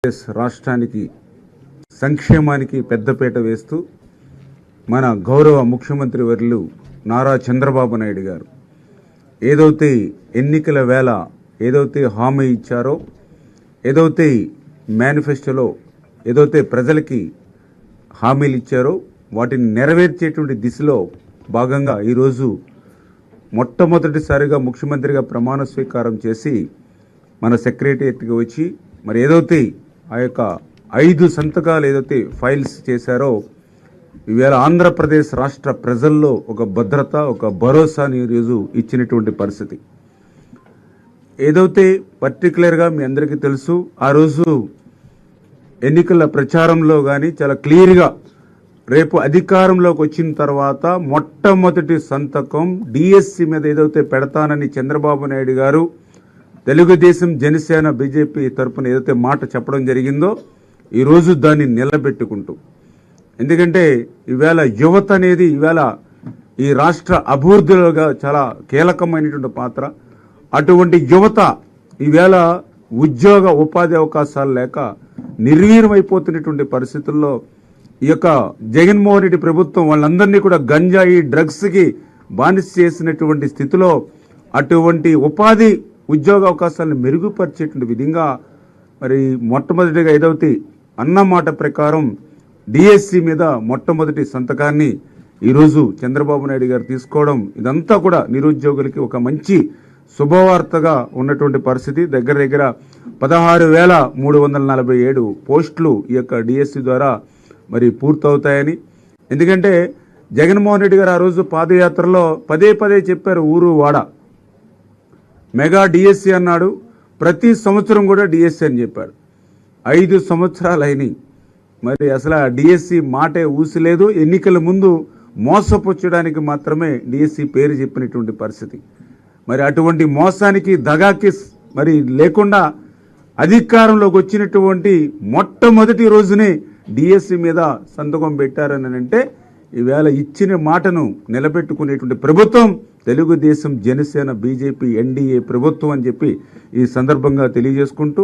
రాష్ట్రానికి సంక్షేమానికి పెద్దపీట వేస్తూ మన గౌరవ ముఖ్యమంత్రి వర్యులు నారా చంద్రబాబు నాయుడు గారు ఏదైతే ఎన్నికల వేళ ఏదైతే హామీ ఇచ్చారో, ఏదైతే మేనిఫెస్టోలో ఏదైతే ప్రజలకి హామీలు ఇచ్చారో వాటిని నెరవేర్చేటువంటి దిశలో భాగంగా ఈరోజు మొట్టమొదటిసారిగా ముఖ్యమంత్రిగా ప్రమాణ స్వీకారం చేసి మన సెక్రటేరియట్కి వచ్చి మరి ఏదైతే ఆ యొక్క 5 సంతకాలు ఏదైతే ఫైల్స్ చేశారో ఈవేళ ఆంధ్రప్రదేశ్ రాష్ట్ర ప్రజల్లో ఒక భద్రత, ఒక భరోసాని ఈరోజు ఇచ్చినటువంటి పరిస్థితి. ఏదైతే పర్టికులర్గా మీ అందరికీ తెలుసు, ఆ రోజు ఎన్నికల ప్రచారంలో కానీ చాలా క్లియర్గా రేపు అధికారంలోకి వచ్చిన తర్వాత మొట్టమొదటి సంతకం డిఎస్సి మీద ఏదైతే పెడతానని చంద్రబాబు నాయుడు గారు తెలుగుదేశం, జనసేన, బీజేపీ తరఫున ఏదైతే మాట చెప్పడం జరిగిందో ఈరోజు దాన్ని నిలబెట్టుకుంటూ, ఎందుకంటే ఈవేళ యువత అనేది ఈవేళ ఈ రాష్ట్ర అభివృద్ధిలోగా చాలా కీలకమైనటువంటి పాత్ర. అటువంటి యువత ఈవేళ ఉద్యోగ ఉపాధి అవకాశాలు లేక నిర్వీర్యమైపోతున్నటువంటి పరిస్థితుల్లో ఈ యొక్క జగన్మోహన్ రెడ్డి ప్రభుత్వం వాళ్ళందరినీ కూడా గంజాయి, డ్రగ్స్కి బానిస చేసినటువంటి స్థితిలో అటువంటి ఉపాధి ఉద్యోగ అవకాశాలను మెరుగుపరిచేటువంటి విధంగా మరి మొట్టమొదటిగా ఏదైతే అన్నమాట ప్రకారం డిఎస్సి మీద మొట్టమొదటి సంతకాన్ని ఈరోజు చంద్రబాబు నాయుడు గారు తీసుకోవడం, ఇదంతా కూడా నిరుద్యోగులకి ఒక మంచి శుభవార్తగా ఉన్నటువంటి పరిస్థితి. దగ్గర దగ్గర 16,347 పోస్టులు ఈ యొక్క డిఎస్సి ద్వారా మరి పూర్తవుతాయని. ఎందుకంటే జగన్మోహన్ రెడ్డి గారు ఆ రోజు పాదయాత్రలో పదే పదే చెప్పారు, ఊరు వాడ మెగా డిఎస్సి అన్నాడు, ప్రతి సంవత్సరం కూడా డిఎస్సి అని చెప్పాడు. 5 సంవత్సరాలు అయినాయి, మరి అసలు ఆ డిఎస్సి మాటే ఊసిలేదు. ఎన్నికల ముందు మోసపుచ్చడానికి మాత్రమే డిఎస్సి పేరు చెప్పినటువంటి పరిస్థితి. మరి అటువంటి మోసానికి, దగాకి మరి లేకుండా అధికారంలోకి వచ్చినటువంటి మొట్టమొదటి రోజునే డిఎస్సి మీద సంతకం పెట్టారని అంటే ఈవేళ ఇచ్చిన మాటను నిలబెట్టుకునేటువంటి ప్రభుత్వం తెలుగుదేశం, జనసేన, బీజేపీ, ఎన్డీఏ ప్రభుత్వం అని చెప్పి ఈ సందర్భంగా తెలియజేసుకుంటూ